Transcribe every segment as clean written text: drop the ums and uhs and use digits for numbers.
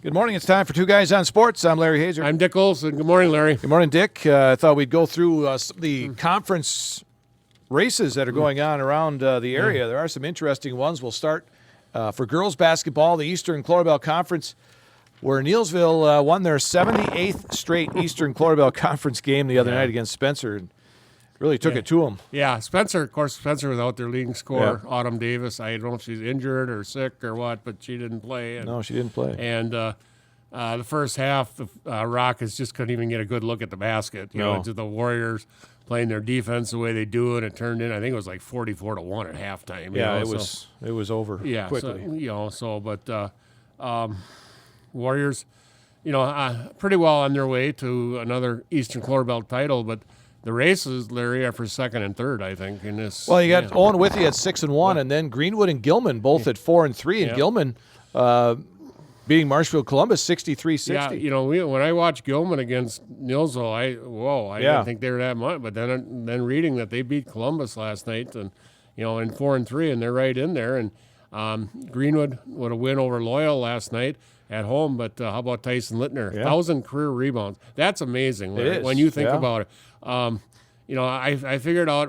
Good morning. It's time for Two Guys on Sports. I'm Larry Hazer. I'm Dick Olson. Good morning, Larry. Good morning, Dick. I thought we'd go through the conference races that are going on around the area. There are some interesting ones. We'll start for girls basketball, the Eastern Clarabelle Conference, where Neillsville won their 78th straight Eastern Clarabelle Conference game the other night against Spencer. And really took it to them. Yeah, Spencer was out their leading scorer, Autumn Davis. I don't know if she's injured or sick or what, but she didn't play. No, she didn't play. And the first half, the Rockets just couldn't even get a good look at the basket. You know, to the Warriors playing their defense the way they do, and it turned in, I think it was like 44-1 at halftime. Yeah, it was over quickly. But Warriors, pretty well on their way to another Eastern Clarabelle title, but the races, Larry, are for second and third, I think, in this. Well, you got Owen Withee at 6-1, and then Greenwood and Gilman both at 4-3, and Gilman beating Marshfield Columbus 63-60. Yeah, when I watched Gilman against Neillsville, I didn't think they were that much. But then reading that they beat Columbus last night, and in 4-3, and they're right in there. And Greenwood would have win over Loyal last night at home, but how about Tyson Littner? 1,000 career rebounds. That's amazing, Larry, when you think about it. I figured out,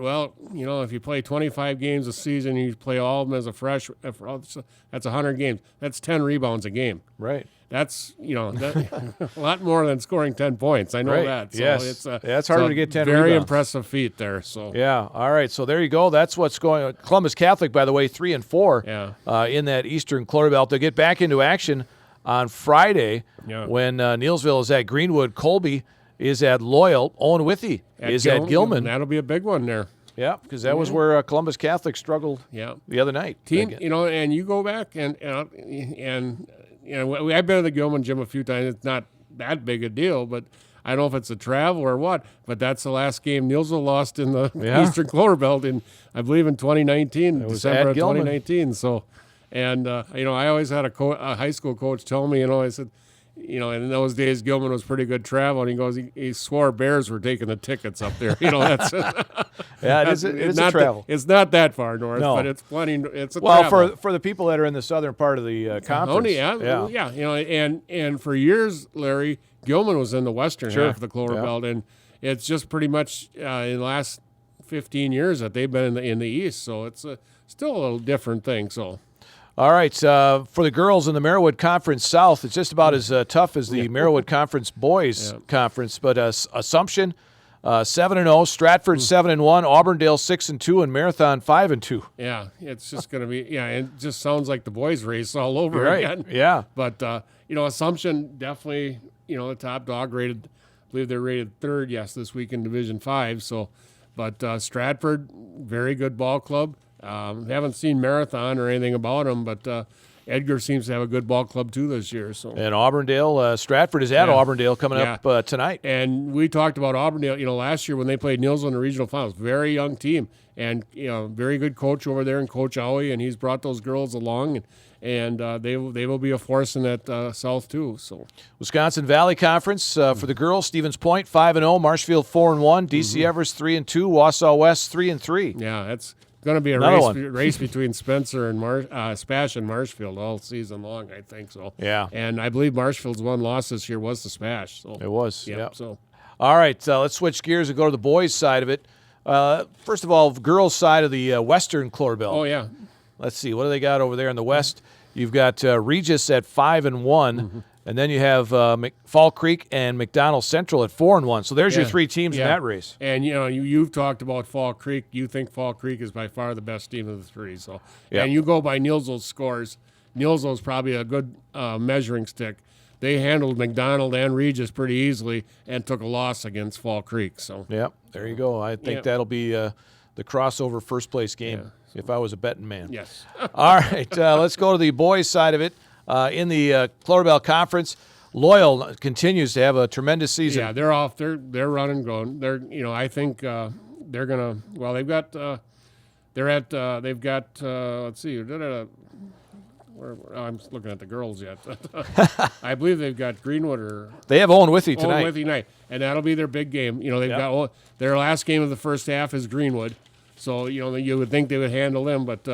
if you play 25 games a season, you play all of them as a fresh, that's 100 games. That's 10 rebounds a game. Right. That's, a lot more than scoring 10 points. I know that. So yes. It's harder to get 10 very rebounds. impressive feat there. So yeah. All right. So there you go. That's what's going on. Columbus Catholic, by the way, 3-4 in that Eastern Clarabelle. They'll get back into action on Friday when Neillsville is at Greenwood. Colby is at Loyal. Owen Withee is at Gilman. That'll be a big one there. Yeah, because that was where Columbus Catholic struggled the other night. And you go back and I've been to the Gilman gym a few times. It's not that big a deal, but I don't know if it's a travel or what, but that's the last game Neillsville lost in the Eastern Clarabelle in, I believe, in 2019, December of 2019. So, and, I always had a high school coach tell me, I said, in those days, Gilman was pretty good travel, and he goes, he swore Bears were taking the tickets up there. That's it's a travel. It's not that far north, but it's plenty. It's a travel. Well, for the people that are in the southern part of the conference. And for years, Larry, Gilman was in the western half of the Clarabelle, and it's just pretty much in the last 15 years that they've been in the east. So it's still a little different thing. So. All right, for the girls in the Merriwood Conference South, it's just about as tough as the Merriwood Conference Boys Conference. But Assumption 7-0, Stratford 7-1, Auburndale 6-2, and Marathon 5-2. Yeah, it's just going to be it just sounds like the boys' race all over again. Yeah, but Assumption definitely the top dog rated. I believe they're rated third this week in Division 5. So, but Stratford, very good ball club. Haven't seen Marathon or anything about them, but Edgar seems to have a good ball club too this year. So and Auburndale, Stratford is at Auburndale coming up tonight. And we talked about Auburndale, last year when they played Neillsville in the regional finals. Very young team, and very good coach over there, and Coach Owie, and he's brought those girls along, and they will be a force in that South too. So Wisconsin Valley Conference for the girls: Stevens Point 5-0, Marshfield 4-1, DC Everest 3-2, Wausau West 3-3. Yeah, that's going to be a race between Spencer and Spash and Marshfield all season long, I think so. Yeah. And I believe Marshfield's one loss this year was the Spash. So it was. Yeah. So, all right, let's switch gears and go to the boys' side of it. First of all, girls' side of the Western Clarabelle. Oh yeah. Let's see, what do they got over there in the West? You've got Regis at 5-1. And then you have Fall Creek and McDonald Central at 4-1. So there's your three teams in that race. And you've talked about Fall Creek. You think Fall Creek is by far the best team of the three. So and you go by Neillsville's scores. Neillsville's probably a good measuring stick. They handled McDonald and Regis pretty easily and took a loss against Fall Creek. So there you go. I think that'll be the crossover first place game if I was a betting man. Yes. All right, let's go to the boys' side of it. In the Clarabelle Conference, Loyal continues to have a tremendous season. Yeah, they're off. They're running, going. They're I think they're gonna. Well, they've got. They've got. Let's see. I'm looking at the girls yet. I believe they've got Greenwood they have Owen Withee tonight. Owen Withee night, and that'll be their big game. They've got their last game of the first half is Greenwood, so you would think they would handle them, but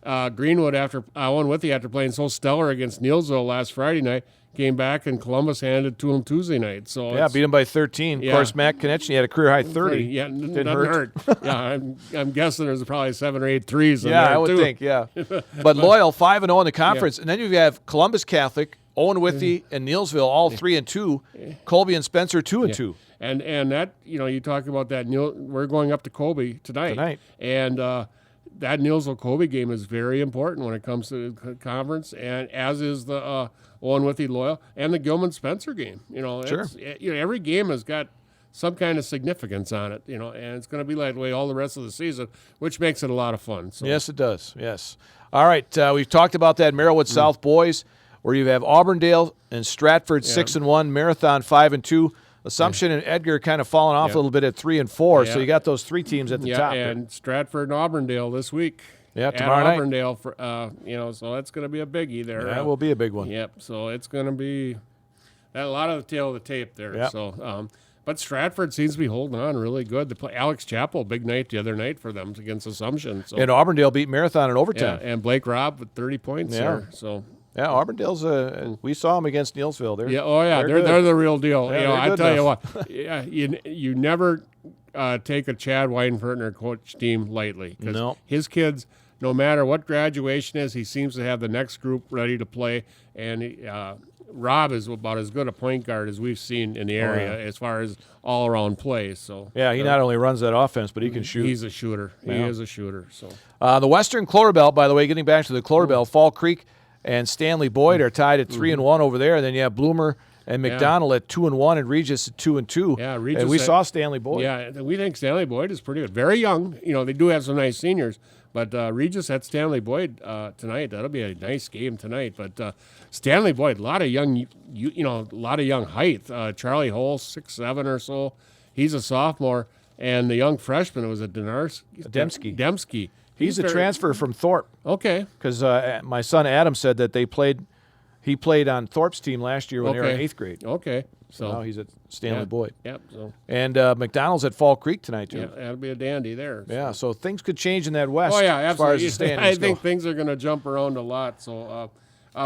Greenwood, after Owen Withy, after playing so stellar against Neilsville last Friday night, came back and Columbus handed to him Tuesday night. So yeah, beat him by 13. Of course, Matt Konechny had a career high 30. Yeah, Didn't doesn't hurt. Yeah, I'm guessing there's probably 7 or 8 threes. Yeah, I would too. think. Yeah, but Loyal 5-0 in the conference, and then you have Columbus Catholic, Owen Withy, and Neilsville all 3-2. Colby and Spencer 2-2. And that, you talk about that. We're going up to Colby tonight. And that Neilsville Colby game is very important when it comes to the conference, and as is the Owen Withy Loyal and the Gilman Spencer game. Sure. Every game has got some kind of significance on it. And it's going to be that way all the rest of the season, which makes it a lot of fun. So. Yes, it does. Yes. All right, we've talked about that Merrillwood South boys, where you have Auburndale and Stratford 6-1, Marathon 5-2. Assumption and Edgar kind of falling off a little bit at 3-4, so you got those 3 teams at the top. Yeah, and Stratford and Auburndale this week. Yeah, tomorrow night. Auburndale, so that's going to be a biggie there. That will be a big one. Yep, so it's going to be a lot of the tail of the tape there. Yep. So, but Stratford seems to be holding on really good. They play Alex Chappell, big night the other night for them against Assumption. So. And Auburndale beat Marathon in overtime. Yeah, and Blake Robb with 30 points there. So. Yeah, Auburndale's we saw them against Neilsville. They're the real deal. Yeah, I tell you what, you never take a Chad Weidenfertner coach team lightly, because his kids, no matter what graduation is, he seems to have the next group ready to play. And Rob is about as good a point guard as we've seen in the area as far as all around play. So yeah, he not only runs that offense, but he can shoot. He's a shooter. He is a shooter. So the Western Cloverbelt, by the way, getting back to the Cloverbelt, Fall Creek and Stanley Boyd are tied at 3-1 over there. And then you have Bloomer and McDonald at 2-1, and Regis at 2-2. Yeah, Regis. And we saw Stanley Boyd. Yeah, we think Stanley Boyd is pretty good. Very young. They do have some nice seniors. But Regis at Stanley Boyd tonight. That'll be a nice game tonight. But Stanley Boyd, a lot of young, a lot of young height. Charlie Hole, 6'7" or so. He's a sophomore, and the young freshman was a Dembski. He's a transfer from Thorpe. Okay. Because my son Adam said that he played on Thorpe's team last year when they were in 8th grade. Okay. So now he's at Stanley Boyd. Yep. So. And McDonald's at Fall Creek tonight too. Yeah, that'll be a dandy there. So. Yeah. So things could change in that West. Oh yeah, absolutely. As far as the standings I think things are going to jump around a lot. So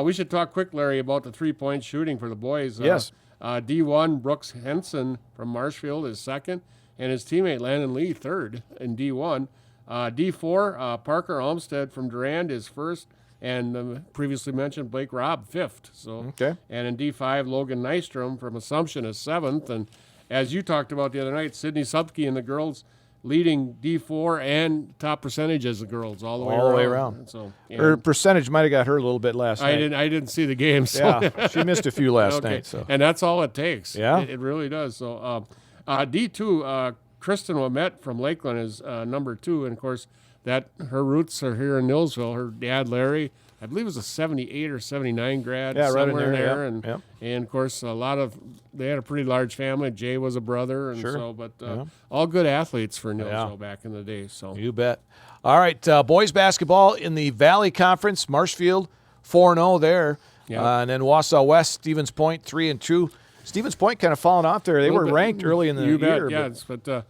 we should talk quick, Larry, about the 3-point shooting for the boys. Yes. D1 Brooks Henson from Marshfield is second, and his teammate Landon Lee third in D1. D4 Parker Olmstead from Durand is first, and the previously mentioned Blake Robb fifth. So okay. And in D5 Logan Nystrom from Assumption is seventh, and as you talked about the other night, Sydney Subke and the girls leading D4 and top percentage as the girls all the way around. So her percentage might have got hurt a little bit last night. I didn't see the game. So. Yeah, she missed a few last night. So. And that's all it takes. Yeah, it really does. So D2 Kristen Wamet from Lakeland is number 2, and of course that her roots are here in Neilsville. Her dad Larry, I believe, was a 78 or 79 grad, somewhere right in there. And of course they had a pretty large family. Jay was a brother, and all good athletes for Neilsville back in the day. So you bet. All right, boys basketball in the Valley Conference, Marshfield 4-0 there, and then Wausau West, Stevens Point 3-2. Stevens Point kind of falling off there. They were ranked early in the year. Yes, but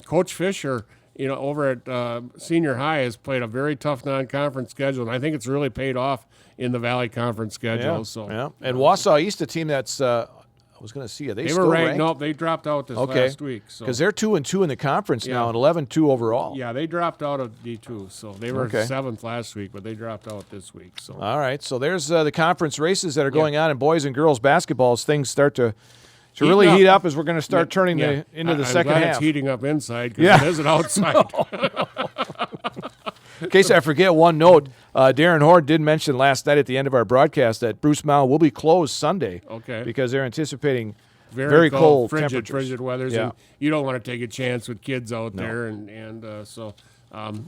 Coach Fisher, over at senior high has played a very tough non-conference schedule, and I think it's really paid off in the Valley Conference schedule. And Wausau East, a team that's I was going to see, are they still were ranked? No, they dropped out this last week. Because they're 2-2 in the conference now and 11-2 overall. Yeah, they dropped out of D2, so they were 7th last week, but they dropped out this week. So all right, so there's the conference races that are going on in boys and girls basketball as things start to really heat up as we're going to start turning into the second half. It's heating up inside because it isn't outside. In case I forget one note, Darren Horde did mention last night at the end of our broadcast that Bruce Mound will be closed Sunday because they're anticipating very cold temperatures. Frigid weathers, and you don't want to take a chance with kids out there, and so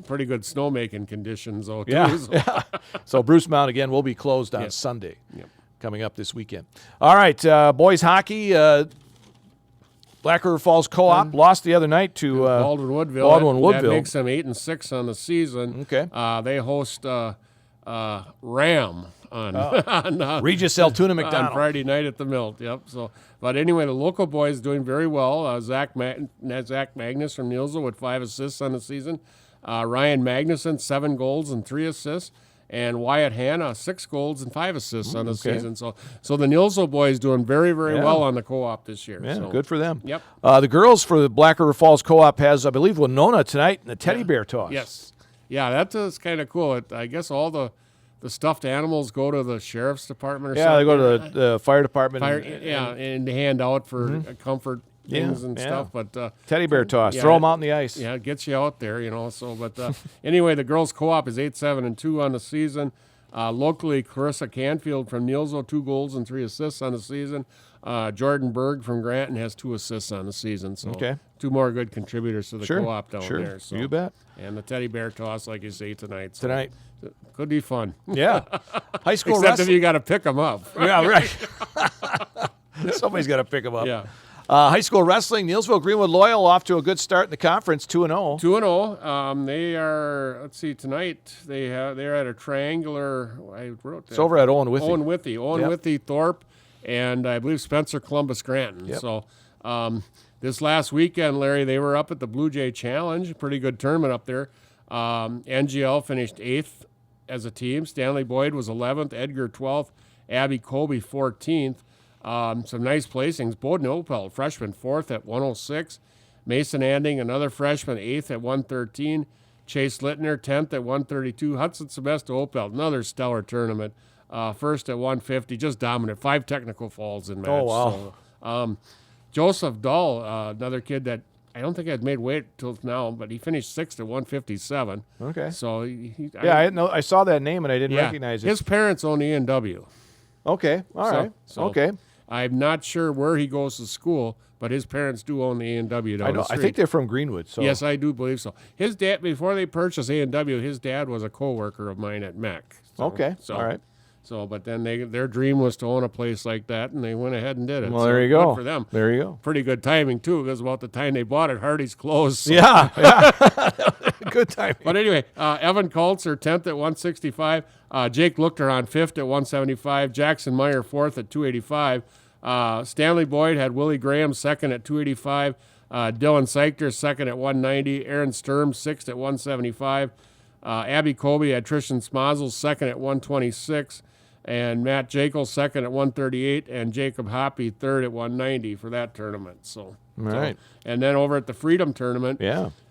pretty good snowmaking conditions though too. So Bruce Mound again will be closed on Sunday. Coming up this weekend. All right, boys hockey. Black River Falls Co-op lost the other night to Baldwin Woodville. That makes them 8-6 on the season. Okay. They host Ram on Regis Altoona McDonald on Friday night at the Milt. Yep. So, but anyway, the local boys doing very well. Zach Magnus from Neilsville with 5 assists on the season. Ryan Magnuson, 7 goals and 3 assists. And Wyatt Hanna, 6 goals and 5 assists on the season. So the Nilso boys doing very, very well on the co-op this year. Yeah, so. good for them. Yep. The girls for the Black River Falls Co-op has, I believe, Winona tonight in the teddy bear toss. Yes. Yeah, that is kind of cool. I guess all the stuffed animals go to the sheriff's department or something. Yeah, they go to the fire department. And they hand out for comfort things and stuff. But teddy bear toss. Throw them out in the ice. Yeah, it gets you out there, So, but anyway, the girls' co-op is 8-7-2 on the season. Locally, Clarissa Canfield from Nielso, 2 goals and 3 assists on the season. Jordan Berg from Granton has 2 assists on the season. So 2 more good contributors to the co-op down there. So. You bet. And the teddy bear toss, like you say, tonight. So Tonight. could be fun. Yeah. High school Except wrestling. if you got to pick them up. Yeah, right. Somebody's got to pick them up. Yeah. High school wrestling, Neilsville Greenwood Loyal off to a good start in the conference, 2-0. 2-0. They are. Let's see. Tonight they're at a triangular. I wrote that. It's over at Owen Withy. Owen Withy, Thorpe, and I believe Spencer Columbus Granton. Yep. So this last weekend, Larry, they were up at the Blue Jay Challenge. Pretty good tournament up there. NGL finished 8th as a team. Stanley Boyd was 11th. Edgar 12th. Abby Colby 14th. Some nice placings. Bowden Opel, freshman, 4th at 106. Mason Anding, another freshman, 8th at 113. Chase Littner, 10th at 132. Hudson Sebesto Opel, another stellar tournament, 1st at 150. Just dominant. 5 technical falls in match. Oh, wow. So, Joseph Dahl, another kid that I don't think had made weight till now, but he finished 6th at 157. Okay. So I saw that name and I didn't recognize it. His parents own the A&W. Okay. All right. Okay. I'm not sure where he goes to school, but his parents do own the A&W down the street. I think they're from Greenwood. So. Yes, I do believe so. His dad, before they purchased A&W, his dad was a co-worker of mine at MEC. So, okay. All right. So, but then their dream was to own a place like that, and they went ahead and did it. Well, there you go. Good for them. There you go. Pretty good timing, too, because about the time they bought it, Hardy's closed. So. Yeah. Good timing. But anyway, Evan Kultzer, 10th at 165. Jake Luchter 5th at 175. Jackson Meyer, 4th at 285. Stanley Boyd had Willie Graham, 2nd at 285. Dylan Seichter, 2nd at 190. Aaron Sturm, 6th at 175. Abby Colby had Trishan Smazel, 2nd at 126. And Matt Jekyll, 2nd at 138. And Jacob Hoppy, 3rd at 190 for that tournament. So, all right. And then over at the Freedom Tournament,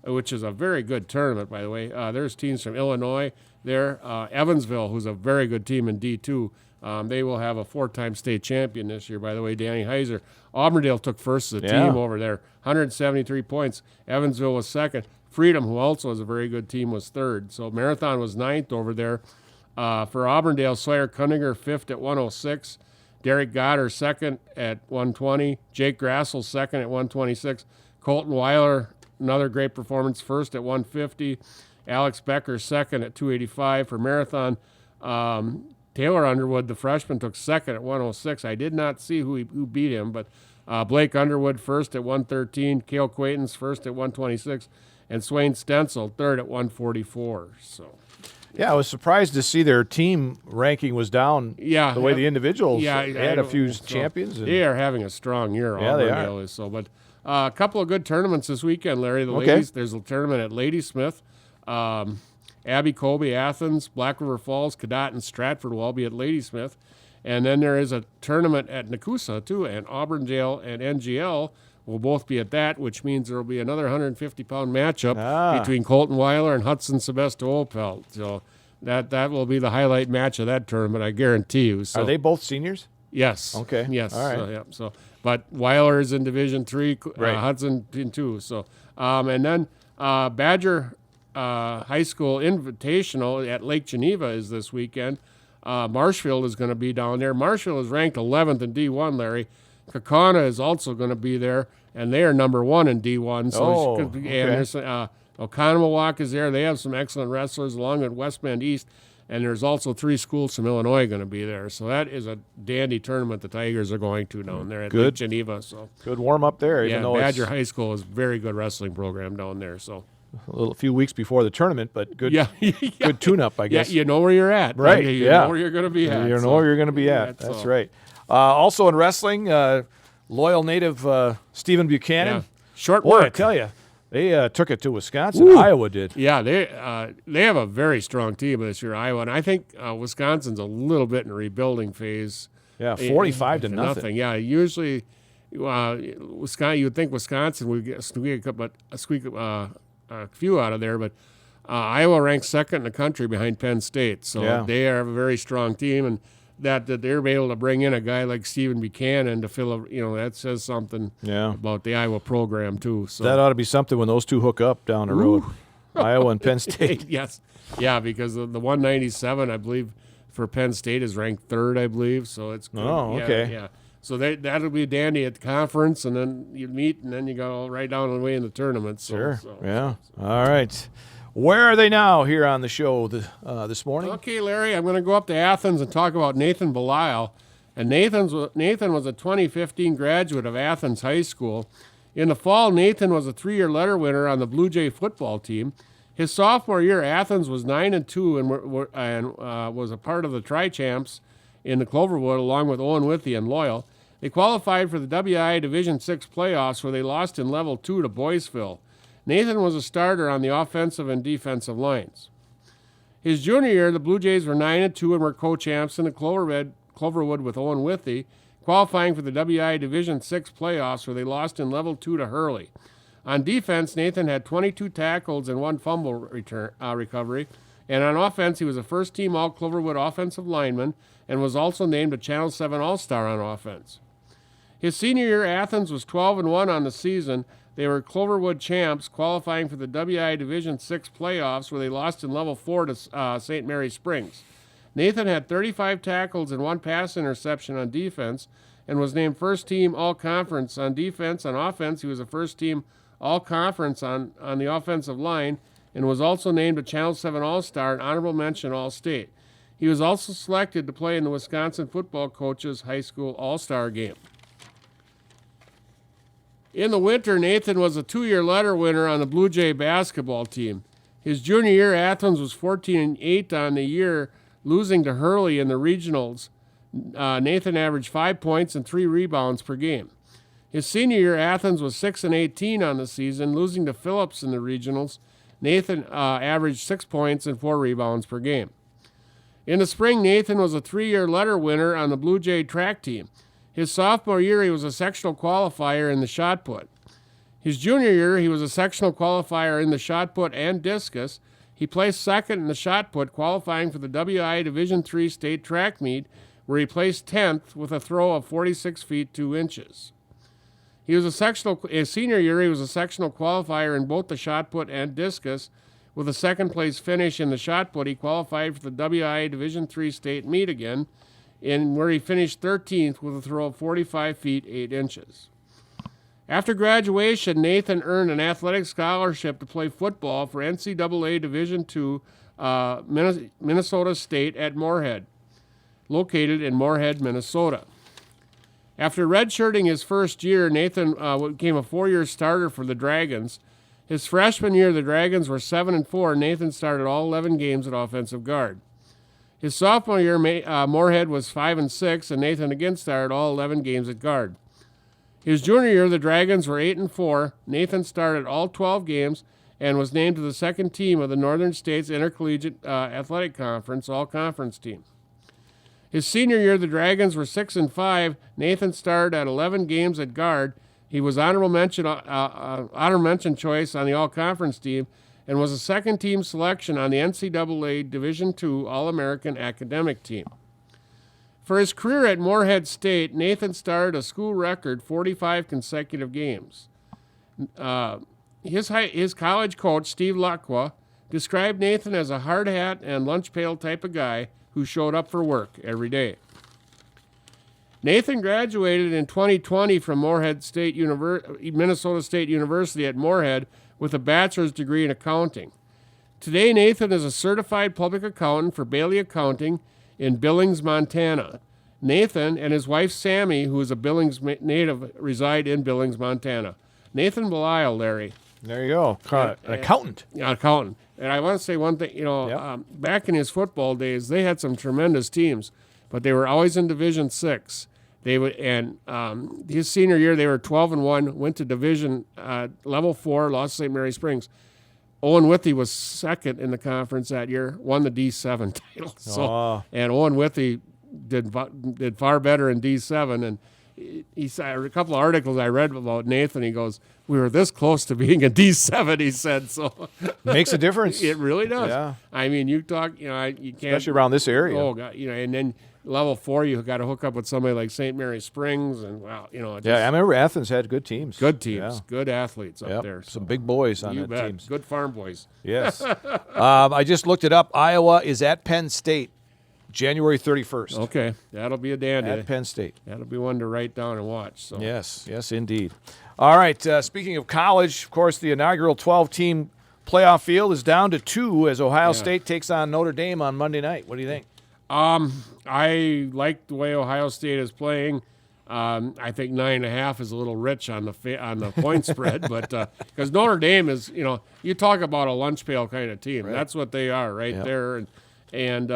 which is a very good tournament, by the way, there's teams from Illinois there. Evansville, who's a very good team in D2. They will have a 4-time state champion this year, by the way, Danny Heiser. Auburndale took first as a team over there, 173 points. Evansville was 2nd. Freedom, who also is a very good team, was 3rd. So Marathon was 9th over there. For Auburndale, Sawyer Cunninger, 5th at 106. Derek Goddard, 2nd at 120. Jake Grassel, 2nd at 126. Colton Weiler, another great performance, 1st at 150. Alex Becker, 2nd at 285. For Marathon, Taylor Underwood, the freshman, took 2nd at 106. I did not see who beat him, but Blake Underwood, 1st at 113. Cale Quaintance, 1st at 126. And Swain Stencil, 3rd at 144. So, yeah, I was surprised to see their team ranking was down. Yeah, the way the individuals they had a few champions. They are having a strong year. Yeah, they are. So, but a couple of good tournaments this weekend, Larry. The ladies, there's a tournament at Ladysmith. Abby Colby, Athens, Black River Falls, Cadott, and Stratford will all be at Ladysmith. And then there is a tournament at Nakusa, too, and Auburndale and NGL will both be at that, which means there will be another 150-pound matchup between Colton Weiler and Hudson Sebesto Opel. So that will be the highlight match of that tournament, I guarantee you. So, are they both seniors? Yes. Okay. Yes. All right. But Weiler is in Division III, right. Hudson in 2. So, and then Badger High School Invitational at Lake Geneva is this weekend. Marshfield is going to be down there. Marshfield is ranked 11th in D1, Larry. Kakana is also going to be there, and they are number 1 in D1. So and there's Oconomowoc is there. They have some excellent wrestlers along with West Bend East, and there's also 3 schools from Illinois going to be there. So that is a dandy tournament the Tigers are going to down there at Lake Geneva. So good warm up there. Yeah, Badger High School is a very good wrestling program down there. So a few weeks before the tournament, but good, good tune-up, I guess. Yeah, you know where you're at, right? You know where you're going to be at. You know where you're going to be at. That's right. Also in wrestling, loyal native Stephen Buchanan. Short work. I tell you, They took it to Wisconsin. Iowa did. Yeah, they have a very strong team this year, Iowa, and I think Wisconsin's a little bit in a rebuilding phase. Yeah, 45 to nothing. Yeah, usually Wisconsin. You would think Wisconsin would squeak a few out of there, but Iowa ranks second in the country behind Penn State, so they are a very strong team, and that they're able to bring in a guy like Stephen Buchanan to fill that says something about the Iowa program too. So that ought to be something when those two hook up down the road, Iowa and Penn State. Yes, yeah, because the 197, I believe, for Penn State is ranked third, I believe. So it's good. Okay. Yeah. So that'll be dandy at the conference, and then you meet, and then you go right down the way in the tournament. So, Sure. All right. Where are they now here on the show this morning? Okay, Larry, I'm going to go up to Athens and talk about Nathan Belisle. And Nathan was a 2015 graduate of Athens High School. In the fall, Nathan was a 3-year letter winner on the Blue Jay football team. His sophomore year, Athens was 9-2 and was a part of the Tri-Champs in the Cloverwood, along with Owen Withey and Loyal. They qualified for the WI Division VI playoffs, where they lost in Level 2 to Boyceville. Nathan was a starter on the offensive and defensive lines. His junior year, the Blue Jays were 9-2 and were co-champs in the Cloverwood with Owen Withey, qualifying for the WI Division VI playoffs, where they lost in Level 2 to Hurley. On defense, Nathan had 22 tackles and 1 fumble recovery, and on offense, he was a first-team All-Cloverwood offensive lineman and was also named a Channel 7 All-Star on offense. His senior year, Athens was 12-1 on the season. They were Cloverwood champs, qualifying for the WI Division VI playoffs, where they lost in Level 4 to St. Mary Springs. Nathan had 35 tackles and 1 pass interception on defense and was named first-team All-Conference on defense. On offense, he was a first-team All-Conference on the offensive line and was also named a Channel 7 All-Star and honorable mention All-State. He was also selected to play in the Wisconsin Football Coaches High School All-Star Game. In the winter, Nathan was a 2-year letter winner on the Blue Jay basketball team. His junior year, Athens was 14-8 on the year, losing to Hurley in the regionals. Nathan averaged 5 points and 3 rebounds per game. His senior year, Athens was 6-18 on the season, losing to Phillips in the regionals. Nathan averaged 6 points and 4 rebounds per game. In the spring, Nathan was a 3-year letter winner on the Blue Jay track team. His sophomore year, he was a sectional qualifier in the shot put. His junior year, he was a sectional qualifier in the shot put and discus. He placed second in the shot put, qualifying for the WI Division III state track meet, where he placed 10th with a throw of 46 feet 2 inches. His senior year, he was a sectional qualifier in both the shot put and discus. With a second place finish in the shot put, he qualified for the WI Division III state meet again, where he finished 13th with a throw of 45 feet 8 inches. After graduation, Nathan earned an athletic scholarship to play football for NCAA Division II Minnesota State at Moorhead, located in Moorhead, Minnesota. After redshirting his first year, Nathan became a 4-year starter for the Dragons. His freshman year, the Dragons were 7-4, and Nathan started all 11 games at offensive guard. His sophomore year, Moorhead was 5-6, and Nathan again started all 11 games at guard. His junior year, the Dragons were 8-4. Nathan started all 12 games and was named to the second team of the Northern States Intercollegiate Athletic Conference All-Conference team. His senior year, the Dragons were 6-5. Nathan started at 11 games at guard. He was honor mention choice on the All-Conference team and was a second-team selection on the NCAA Division II All-American Academic Team. For his career at Moorhead State, Nathan started a school record 45 consecutive games. His college coach, Steve Lacqua, described Nathan as a hard hat and lunch pail type of guy who showed up for work every day. Nathan graduated in 2020 from Minnesota State University at Moorhead with a bachelor's degree in accounting. Today, Nathan is a certified public accountant for Bailey Accounting in Billings, Montana. Nathan and his wife, Sammy, who is a Billings native, reside in Billings, Montana. Nathan Belisle, Larry. There you go. An accountant. Yeah, accountant. And I want to say one thing, back in his football days, they had some tremendous teams, but they were always in Division VI. They would, and his senior year they were 12-1, went to Division Level 4, lost to St. Mary Springs. Owen Withy was second in the conference that year, won the D7 title. So, and Owen Withy did far better in D7. And he said a couple of articles I read about Nathan. He goes, "We were this close to being a D7." He said, "So makes a difference. It really does." Yeah. I mean, you talk, you can't, especially around this area. Oh God, and then level 4, you got to hook up with somebody like St. Mary Springs, and wow, I remember Athens had good teams. Good teams, good athletes up there. Some big boys on that teams. Good farm boys. Yes. I just looked it up. Iowa is at Penn State, January 31st. Okay, that'll be a dandy. At Penn State. That'll be one to write down and watch. So. Yes, indeed. All right, speaking of college, of course, the inaugural 12-team playoff field is down to 2 as Ohio State takes on Notre Dame on Monday night. What do you think? I like the way Ohio State is playing. I think 9.5 is a little rich on the point spread, but because Notre Dame is, you talk about a lunch pail kind of team. Right. That's what they are there, and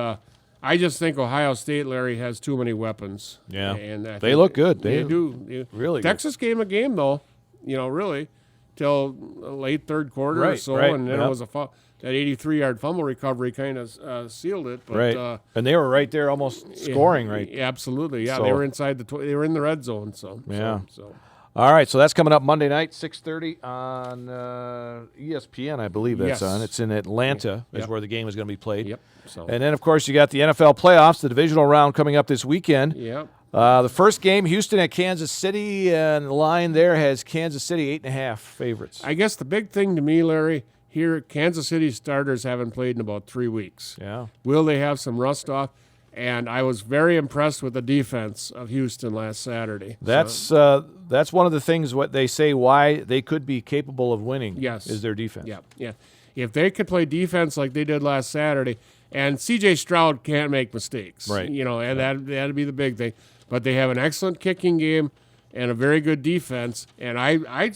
I just think Ohio State, Larry, has too many weapons. Yeah, and they look good. They do really. Texas good. Game game though, really, till late third quarter or so, and then it was that 83-yard fumble recovery kind of sealed it. But, right, and they were right there, almost scoring. Right, absolutely. Yeah, so, they were inside they were in the red zone. So yeah. So. All right, so that's coming up Monday night, 6:30 on ESPN, I believe that's on. It's in Atlanta, is where the game is going to be played. Yep. So. And then, of course, you got the NFL playoffs, the divisional round coming up this weekend. Yep. The first game, Houston at Kansas City, and the line there has Kansas City 8.5 favorites. I guess the big thing to me, Larry, here, Kansas City starters haven't played in about 3 weeks. Yeah. Will they have some rust off? And I was very impressed with the defense of Houston last Saturday. That's one of the things what they say why they could be capable of winning. Yes. Is their defense. Yeah. If they could play defense like they did last Saturday, and C.J. Stroud can't make mistakes, right? And that'd be the big thing. But they have an excellent kicking game and a very good defense, and I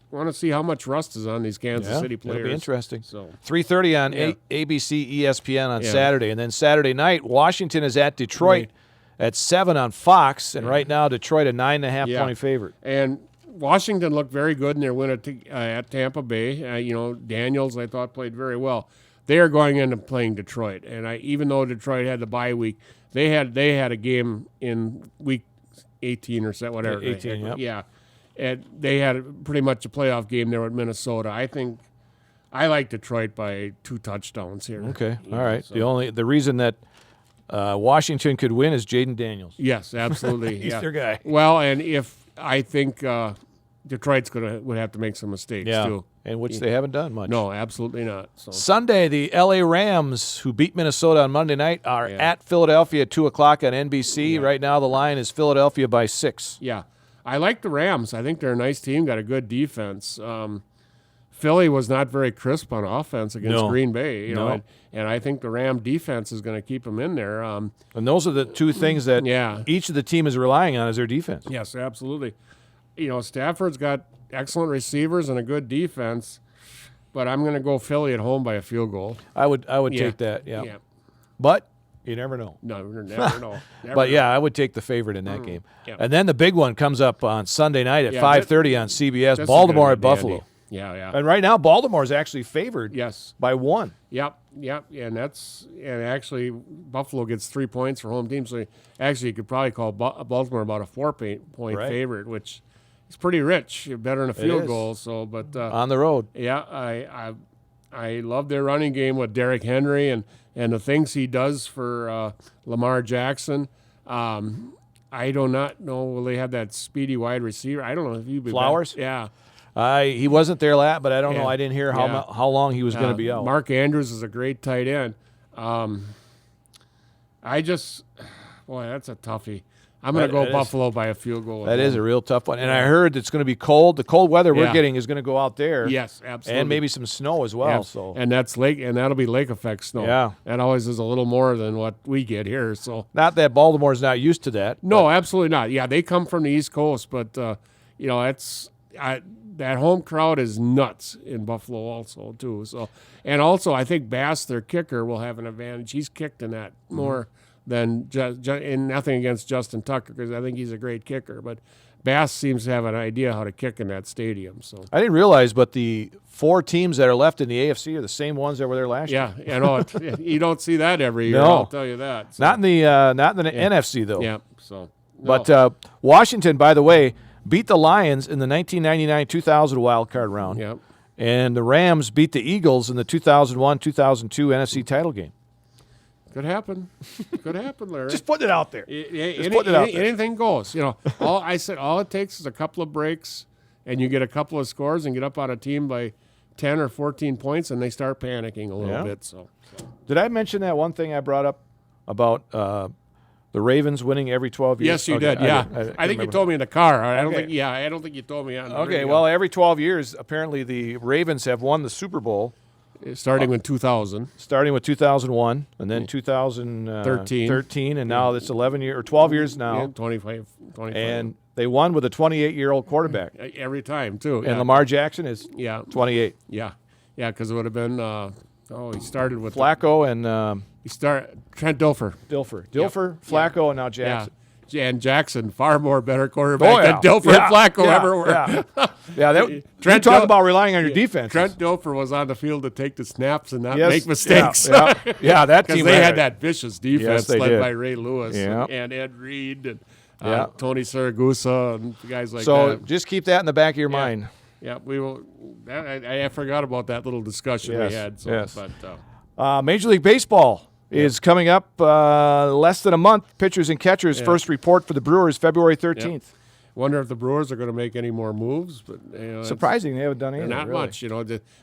want to see how much rust is on these Kansas City players. It'll be interesting. So 3:30 on ABC ESPN on Saturday, and then Saturday night Washington is at Detroit at 7 on Fox, and right now Detroit a 9.5 point favorite. And Washington looked very good in their win at Tampa Bay. Daniels I thought played very well. They are going into playing Detroit, and even though Detroit had the bye week, they had a game in week 18 or so, whatever. 18, yeah. And they had pretty much a playoff game there with Minnesota. I think I like Detroit by 2 touchdowns here. Okay, all right. So. The reason that Washington could win is Jaden Daniels. Yes, absolutely. He's their guy. Well, and if I think Detroit's would have to make some mistakes too, and which they haven't done much. No, absolutely not. So. Sunday, the L.A. Rams, who beat Minnesota on Monday night, are at Philadelphia at 2 o'clock on NBC. Yeah. Right now, the line is Philadelphia by 6. Yeah. I like the Rams. I think they're a nice team, got a good defense. Philly was not very crisp on offense against Green Bay, and I think the Ram defense is going to keep them in there. And those are the two things that each of the team is relying on is their defense. Yes, absolutely. Stafford's got excellent receivers and a good defense, but I'm going to go Philly at home by a field goal. I would take that, yeah. But you never know. No, never know. But I would take the favorite in that game. Yep. And then the big one comes up on Sunday night at 5:30 on CBS. Baltimore at Buffalo. Yeah. And right now Baltimore is actually favored. Yes. By 1. Yep. And actually Buffalo gets 3 points for home team. So actually you could probably call Baltimore about a 4-point favorite, which is pretty rich. Better than a field goal. So, but on the road. Yeah, I love their running game with Derrick Henry and the things he does for Lamar Jackson. I do not know. Will they have that speedy wide receiver? I don't know if you be Flowers. Yeah. He wasn't there but I don't know. I didn't hear how long he was going to be out. Mark Andrews is a great tight end. That's a toughie. I'm going to go Buffalo by a field goal. That is a real tough one. And I heard it's going to be cold. The cold weather we're getting is going to go out there. Yes, absolutely. And maybe some snow as well. Yeah. So. And that'll be lake effect snow. Yeah. That always is a little more than what we get here. So not that Baltimore's not used to that. No, absolutely not. Yeah, they come from the East Coast, but that home crowd is nuts in Buffalo also too. So, and also I think Bass, their kicker, will have an advantage. He's kicked in that more than and nothing against Justin Tucker because I think he's a great kicker, but Bass seems to have an idea how to kick in that stadium. So I didn't realize, but the 4 teams that are left in the AFC are the same ones that were there last year. Yeah, you don't see that every year. No. I'll tell you that. So, Not in the NFC though. yeah. So, no. But Washington, by the way, beat the Lions in the 1999-2000 wild card round. yeah. And the Rams beat the Eagles in the 2001-2002 NFC title game. Could happen. Could happen, Larry. Just putting it out there. Anything goes. All it takes is a couple of breaks, and you get a couple of scores and get up on a team by 10 or 14 points, and they start panicking a little bit. So, did I mention that one thing I brought up about the Ravens winning every 12 years? Yes, you did. Yeah, I think you told me in the car. I don't think you told me on. Okay, well, every 12 years, apparently the Ravens have won the Super Bowl. Starting with 2000. Starting with 2001, and then 2013, and now it's 11 years or 12 years now. Yeah, 25. And they won with a 28-year-old quarterback. Every time, too. And Lamar Jackson is 28. Yeah, because it would have been, he started with Flacco and Trent Dilfer. Dilfer, Flacco, and now Jackson. Yeah. And Jackson, far more better quarterback than Dilfer and Flacco ever were. You talk about relying on your defense. Trent Dilfer was on the field to take the snaps and not make mistakes. That team. Because they had that vicious defense led did. by Ray Lewis and Ed Reed and Tony Saragusa and guys like that. So just keep that in the back of your mind. Yeah, we will. I forgot about that little discussion we had. So, But Major League Baseball is coming up less than a month. Pitchers and catchers first report for the Brewers February 13th. Wonder if the Brewers are going to make any more moves, but surprising they haven't done anything. Not really. much,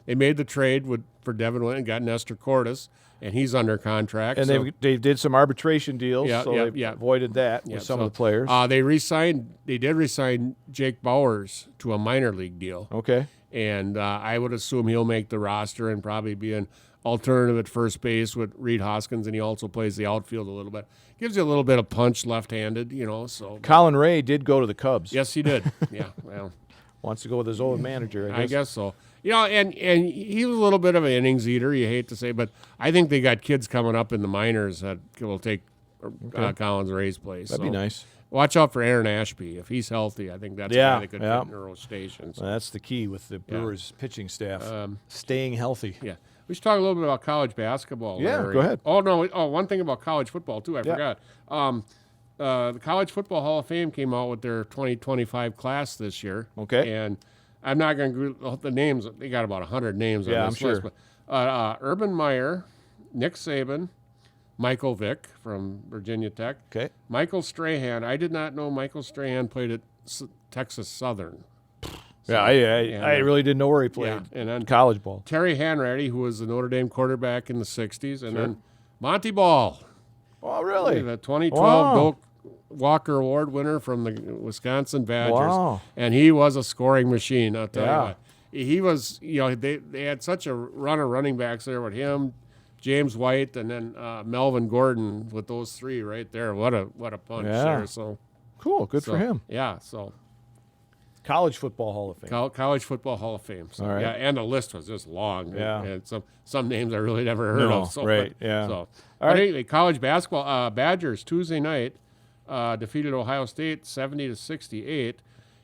They made the trade for Devin Witt and got Nestor Cortes, and he's under contract. And they did some arbitration deals, they avoided that with some of the players. They did resign Jake Bowers to a minor league deal. Okay, and I would assume he'll make the roster and probably be an alternative at first base with Reed Hoskins, and he also plays the outfield a little bit. Gives you a little bit of punch left-handed, So Colin Ray did go to the Cubs. Yes, he did. Yeah, well, wants to go with his old manager. I guess so. And he was a little bit of an innings eater. You hate to say, but I think they got kids coming up in the minors that will take Collins Ray's place. That'd be nice. Watch out for Aaron Ashby. If he's healthy, I think that's a guy that could fit in the rotation. So. Well, that's the key with the Brewers pitching staff, staying healthy. Yeah. We should talk a little bit about college basketball. Yeah, Larry. Go ahead. Oh, no. One thing about college football, too. I forgot. The College Football Hall of Fame came out with their 2025 class this year. Okay. And I'm not going to go the names. They got about 100 names on this list. But, Urban Meyer, Nick Saban, Michael Vick from Virginia Tech. Okay. Michael Strahan. I did not know Michael Strahan played at Texas Southern. So, I really didn't know where he played. And then college ball. Terry Hanratty, who was the Notre Dame quarterback in the 60s. And then Monty Ball. Oh, really? The 2012 Doak Walker Award winner from the Wisconsin Badgers. Wow. And he was a scoring machine, I'll tell you what. He was, they had such a run of running backs there with him, James White, and then Melvin Gordon with those three right there. What a punch there. So cool. Good for him. Yeah, so. College Football Hall of Fame. College Football Hall of Fame. So, all right. Yeah, and the list was just long. Yeah. And some names I really never heard of. So, right, So, anyway, college basketball, Badgers Tuesday night defeated Ohio State 70-68.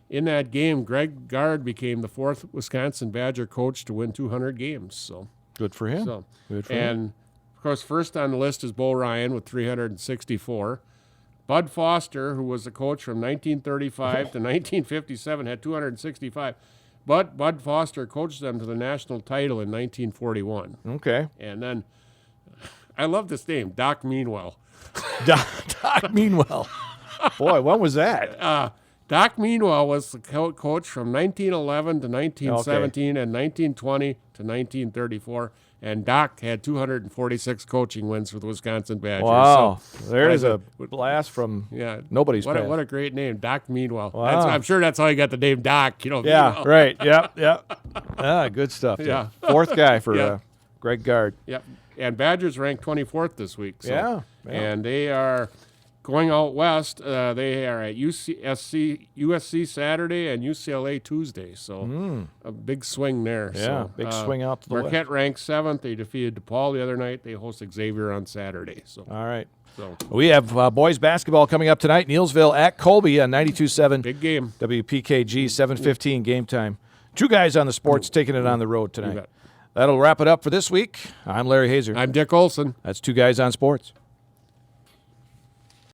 In that game, Greg Gard became the 4th Wisconsin Badger coach to win 200 games. So good for him. Good for him. Of course, first on the list is Bo Ryan with 364. Bud Foster, who was the coach from 1935 to 1957, had 265. But Bud Foster coached them to the national title in 1941. Okay. And then, I love this name, Doc Meanwell. Doc Meanwell. Boy, when was that? Doc Meanwell was the coach from 1911 to 1917 and 1920 to 1934. And Doc had 246 coaching wins for the Wisconsin Badgers. Wow. So, there's a blast from nobody's past. What a great name, Doc Meanwell. Wow. I'm sure that's how he got the name Doc. Yeah, Meanwell. Right. Yep. Good stuff. Yeah. 4th guy for Greg Gard. Yep. And Badgers ranked 24th this week. So, yeah. And they are going out west. They are at USC Saturday and UCLA Tuesday. So a big swing there. Yeah, so, big swing out to the Marquette west. ranked 7th. They defeated DePaul the other night. They host Xavier on Saturday. So all right. So We have boys basketball coming up tonight. Neilsville at Colby on 92.7 big game. WPKG, 7:15 game time. Two guys on the sports taking it on the road tonight. bet. That'll wrap it up for this week. I'm Larry Hazer. I'm Dick Olson. That's Two Guys on Sports.